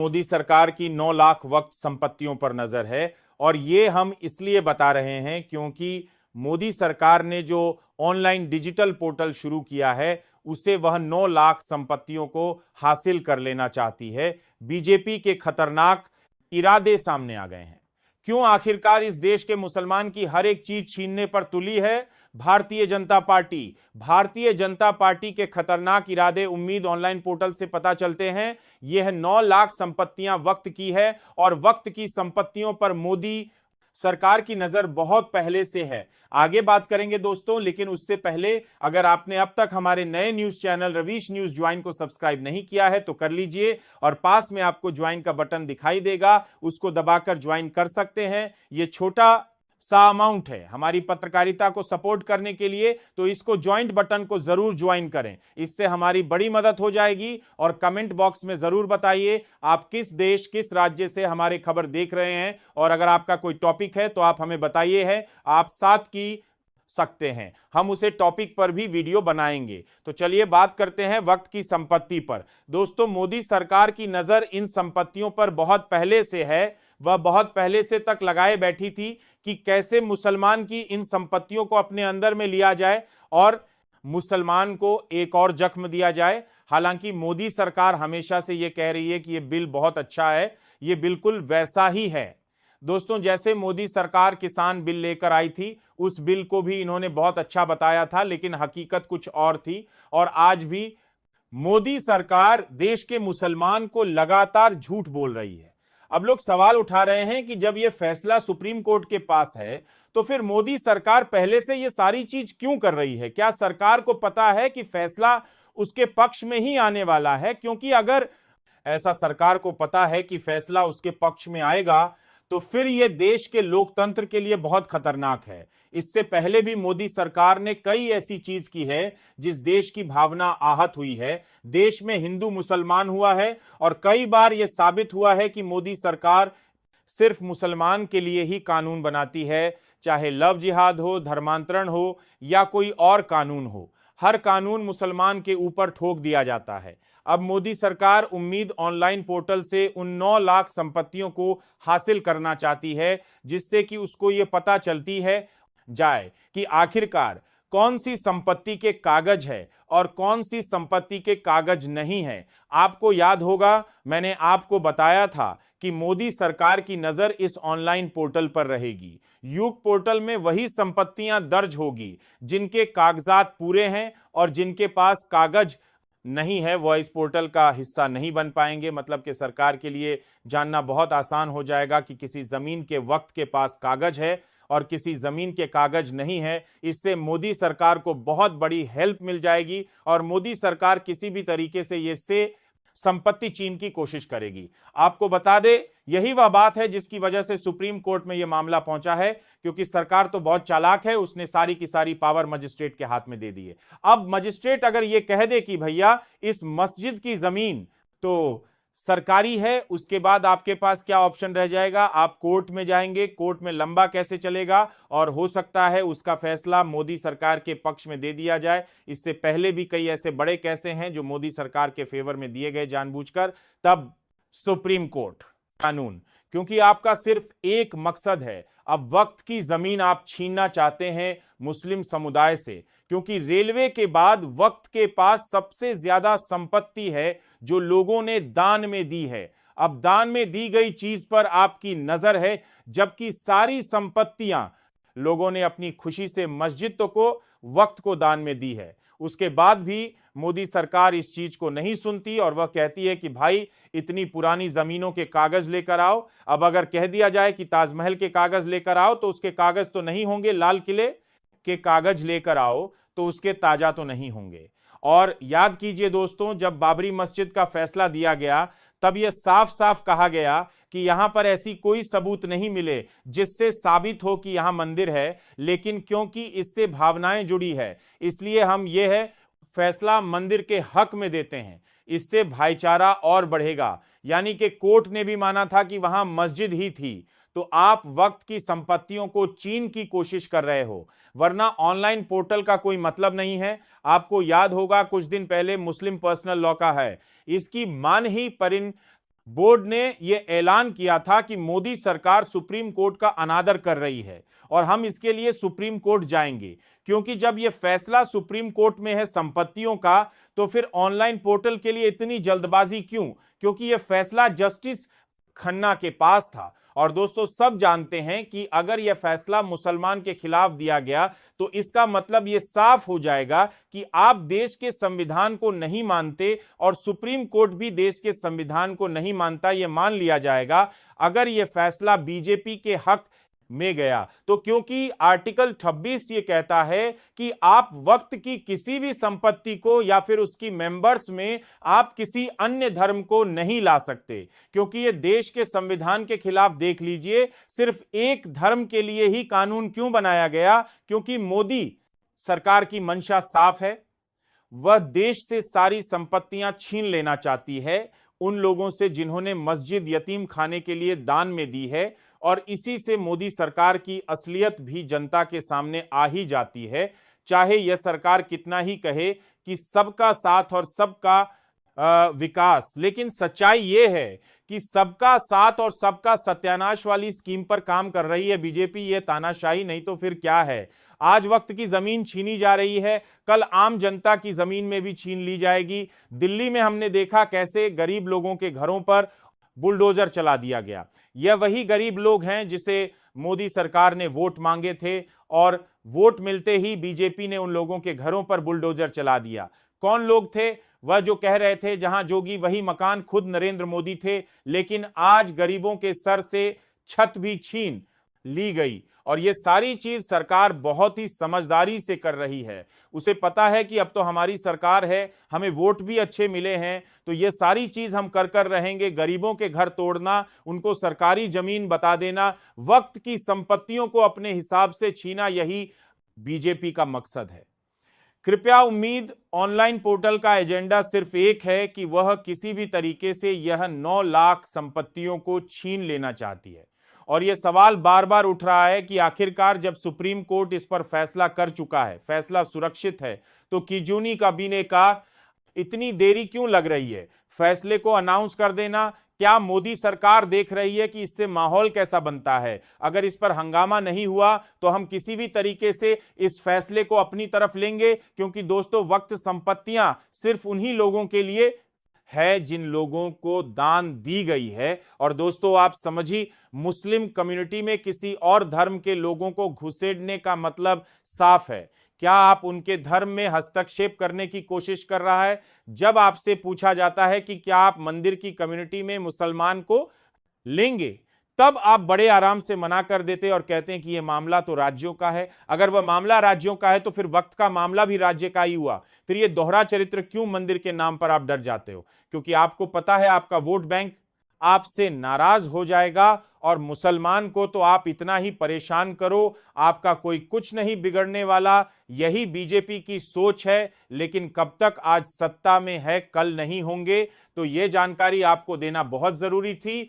मोदी सरकार की 9 लाख वक्त संपत्तियों पर नजर है और ये हम इसलिए बता रहे हैं क्योंकि मोदी सरकार ने जो ऑनलाइन डिजिटल पोर्टल शुरू किया है उसे वह 9 लाख संपत्तियों को हासिल कर लेना चाहती है। बीजेपी के खतरनाक इरादे सामने आ गए हैं। क्यों आखिरकार इस देश के मुसलमान की हर एक चीज छीनने पर तुली है भारतीय जनता पार्टी। भारतीय जनता पार्टी के खतरनाक इरादे उम्मीद ऑनलाइन पोर्टल से पता चलते हैं। यह 9 लाख संपत्तियां वक्त की है और वक्त की संपत्तियों पर मोदी सरकार की नजर बहुत पहले से है। आगे बात करेंगे दोस्तों, लेकिन उससे पहले अगर आपने अब तक हमारे नए news channel Ravish news join को सब्सक्राइब नहीं किया है तो कर लीजिए और पास में आपको ज्वाइन का बटन दिखाई देगा, उसको दबाकर ज्वाइन कर सकते हैं। यह छोटा सा अमाउंट है हमारी पत्रकारिता को सपोर्ट करने के लिए, तो इसको ज्वाइंट बटन को जरूर ज्वाइन करें, इससे हमारी बड़ी मदद हो जाएगी। और कमेंट बॉक्स में जरूर बताइए आप किस देश किस राज्य से हमारे खबर देख रहे हैं और अगर आपका कोई टॉपिक है तो आप हमें बताइए है, आप साथ की सकते हैं, हम उसे टॉपिक पर भी वीडियो बनाएंगे। तो चलिए बात करते हैं वक्त की संपत्ति पर। दोस्तों, मोदी सरकार की नजर इन संपत्तियों पर बहुत पहले से है। वह बहुत पहले से तक लगाए बैठी थी कि कैसे मुसलमान की इन संपत्तियों को अपने अंदर में लिया जाए और मुसलमान को एक और जख्म दिया जाए। हालांकि मोदी सरकार हमेशा से यह कह रही है कि यह बिल बहुत अच्छा है, यह बिल्कुल वैसा ही है। दोस्तों, जैसे मोदी सरकार किसान बिल लेकर आई थी उस बिल को भी इन्होंने बहुत अच्छा बताया था, लेकिन हकीकत कुछ और थी। और आज भी मोदी सरकार देश के मुसलमान को लगातार झूठ बोल रही है। अब लोग सवाल उठा रहे हैं कि जब यह फैसला सुप्रीम कोर्ट के पास है तो फिर मोदी सरकार पहले से यह सारी चीज क्यों कर रही है? क्या सरकार को पता है कि फैसला उसके पक्ष में ही आने वाला है? क्योंकि अगर ऐसा सरकार को पता है कि फैसला उसके पक्ष में आएगा तो फिर यह देश के लोकतंत्र के लिए बहुत खतरनाक है। इससे पहले भी मोदी सरकार ने कई ऐसी चीज की है जिस देश की भावना आहत हुई है। देश में हिंदू मुसलमान हुआ है और कई बार यह साबित हुआ है कि मोदी सरकार सिर्फ मुसलमान के लिए ही कानून बनाती है, चाहे लव जिहाद हो, धर्मांतरण हो या कोई और कानून हो। हर कानून मुसलमान के ऊपर ठोक दिया जाता है। अब मोदी सरकार उम्मीद ऑनलाइन पोर्टल से उन 9 लाख संपत्तियों को हासिल करना चाहती है, जिससे कि उसको यह पता चलती है जाए कि आखिरकार कौन सी संपत्ति के कागज है और कौन सी संपत्ति के कागज नहीं है। आपको याद होगा मैंने आपको बताया था कि मोदी सरकार की नजर इस ऑनलाइन पोर्टल पर रहेगी। युग पोर्टल में वही संपत्तियां दर्ज होगी जिनके कागजात पूरे हैं और जिनके पास कागज नहीं है वह इस पोर्टल का हिस्सा नहीं बन पाएंगे। मतलब कि सरकार के लिए जानना बहुत आसान हो जाएगा कि किसी जमीन के वक्त के पास कागज है और किसी जमीन के कागज नहीं है। इससे मोदी सरकार को बहुत बड़ी हेल्प मिल जाएगी और मोदी सरकार किसी भी तरीके से ये से संपत्ति छीन की कोशिश करेगी। आपको बता दे यही वह बात है जिसकी वजह से सुप्रीम कोर्ट में यह मामला पहुंचा है, क्योंकि सरकार तो बहुत चालाक है, उसने सारी की सारी पावर मजिस्ट्रेट के हाथ में दे दी है। अब मजिस्ट्रेट अगर यह कह दे कि भैया इस मस्जिद की जमीन तो सरकारी है, उसके बाद आपके पास क्या ऑप्शन रह जाएगा? आप कोर्ट में जाएंगे, कोर्ट में लंबा कैसे चलेगा और हो सकता है उसका फैसला मोदी सरकार के पक्ष में दे दिया जाए। इससे पहले भी कई ऐसे बड़े केसें हैं जो मोदी सरकार के फेवर में दिए गए जानबूझकर। तब सुप्रीम कोर्ट कानून, क्योंकि आपका सिर्फ एक मकसद है, अब वक्त की जमीन आप छीनना चाहते हैं मुस्लिम समुदाय से, क्योंकि रेलवे के बाद वक्त के पास सबसे ज्यादा संपत्ति है जो लोगों ने दान में दी है। अब दान में दी गई चीज पर आपकी नजर है, जबकि सारी संपत्तियां लोगों ने अपनी खुशी से मस्जिद तो को वक्त को दान में दी है। उसके बाद भी मोदी सरकार इस चीज को नहीं सुनती और वह कहती है कि भाई इतनी पुरानी जमीनों के कागज लेकर आओ। अब अगर कह दिया जाए कि ताजमहल के कागज लेकर आओ तो उसके कागज तो नहीं होंगे, लाल किले के कागज लेकर आओ तो उसके ताजा तो नहीं होंगे। और याद कीजिए दोस्तों, जब बाबरी मस्जिद का फैसला दिया गया तब यह साफ साफ कहा गया कि यहां पर ऐसी कोई सबूत नहीं मिले जिससे साबित हो कि यहां मंदिर है, लेकिन क्योंकि इससे भावनाएं जुड़ी है इसलिए हम यह है फैसला मंदिर के हक में देते हैं। इससे भाईचारा और बढ़ेगा। यानी कि कोर्ट ने भी माना था कि वहां मस्जिद ही थी, तो आप वक्त की संपत्तियों को छीन की कोशिश कर रहे हो, वरना ऑनलाइन पोर्टल का कोई मतलब नहीं है। आपको याद होगा कुछ दिन पहले मुस्लिम पर्सनल लॉ का है, इसकी मान ही बोर्ड ने यह ऐलान किया था कि मोदी सरकार सुप्रीम कोर्ट का अनादर कर रही है और हम इसके लिए सुप्रीम कोर्ट जाएंगे, क्योंकि जब यह फैसला सुप्रीम कोर्ट में है संपत्तियों का, तो फिर ऑनलाइन पोर्टल के लिए इतनी जल्दबाजी क्यों? क्योंकि यह फैसला जस्टिस खन्ना के पास था। और दोस्तों, सब जानते हैं कि अगर यह फैसला मुसलमान के खिलाफ दिया गया तो इसका मतलब यह साफ हो जाएगा कि आप देश के संविधान को नहीं मानते और सुप्रीम कोर्ट भी देश के संविधान को नहीं मानता। यह मान लिया जाएगा अगर यह फैसला बीजेपी के हक में गया तो, क्योंकि आर्टिकल 26 ये कहता है कि आप वक्त की किसी भी संपत्ति को या फिर उसकी मेंबर्स में आप किसी अन्य धर्म को नहीं ला सकते, क्योंकि ये देश के संविधान के खिलाफ। देख लीजिए, सिर्फ एक धर्म के लिए ही कानून क्यों बनाया गया? क्योंकि मोदी सरकार की मंशा साफ है, वह देश से सारी संपत्तियां छीन लेना चाहती है उन लोगों से जिन्होंने मस्जिद यतीम खाने के लिए दान में दी है, और इसी से मोदी सरकार की असलियत भी जनता के सामने आ ही जाती है, चाहे यह सरकार कितना ही कहे कि सबका साथ और सबका विकास। लेकिन सच्चाई यह है कि सबका साथ और सबका सत्यानाश वाली स्कीम पर काम कर रही है बीजेपी। यह तानाशाही नहीं तो फिर क्या है? आज वक्त की जमीन छीनी जा रही है, कल आम जनता की जमीन में भी छीन ली जाएगी। दिल्ली में हमने देखा कैसे गरीब लोगों के घरों पर बुलडोजर चला दिया गया। यह वही गरीब लोग हैं जिसे मोदी सरकार ने वोट मांगे थे और वोट मिलते ही बीजेपी ने उन लोगों के घरों पर बुलडोजर चला दिया। कौन लोग थे? वह जो कह रहे थे जहां जोगी वही मकान, खुद नरेंद्र मोदी थे। लेकिन आज गरीबों के सर से छत भी छीन ली गई और यह सारी चीज सरकार बहुत ही समझदारी से कर रही है। उसे पता है कि अब तो हमारी सरकार है, हमें वोट भी अच्छे मिले हैं, तो यह सारी चीज हम कर रहेंगे। गरीबों के घर तोड़ना, उनको सरकारी जमीन बता देना, वक्त की संपत्तियों को अपने हिसाब से छीना, यही बीजेपी का मकसद है। कृपया उम्मीद, ऑनलाइन पोर्टल का एजेंडा सिर्फ एक है कि वह किसी भी तरीके से यह 9 लाख संपत्तियों को छीन लेना चाहती है। और यह सवाल बार बार उठ रहा है कि आखिरकार जब सुप्रीम कोर्ट इस पर फैसला कर चुका है, फैसला सुरक्षित है, तो किजूनी काबीने का इतनी देरी क्यों लग रही है? फैसले को अनाउंस कर देना, क्या मोदी सरकार देख रही है कि इससे माहौल कैसा बनता है? अगर इस पर हंगामा नहीं हुआ तो हम किसी भी तरीके से इस फैसले को अपनी तरफ लेंगे, क्योंकि दोस्तों, वक्त संपत्तियां सिर्फ उन्हीं लोगों के लिए है जिन लोगों को दान दी गई है। और दोस्तों, आप समझिए, मुस्लिम कम्युनिटी में किसी और धर्म के लोगों को घुसेड़ने का मतलब साफ है। क्या आप उनके धर्म में हस्तक्षेप करने की कोशिश कर रहा है? जब आपसे पूछा जाता है कि क्या आप मंदिर की कम्युनिटी में मुसलमान को लेंगे, तब आप बड़े आराम से मना कर देते और कहते हैं कि यह मामला तो राज्यों का है। अगर वह मामला राज्यों का है तो फिर वक्त का मामला भी राज्य का ही हुआ। फिर यह दोहरा चरित्र क्यों मंदिर के नाम पर आप डर जाते हो? क्योंकि आपको पता है आपका वोट बैंक आपसे नाराज हो जाएगा और मुसलमान को तो आप इतना ही परेशान करो, आपका कोई कुछ नहीं बिगड़ने वाला। यही बीजेपी की सोच है, लेकिन कब तक आज सत्ता में है, कल नहीं होंगे। तो यह जानकारी आपको देना बहुत जरूरी थी।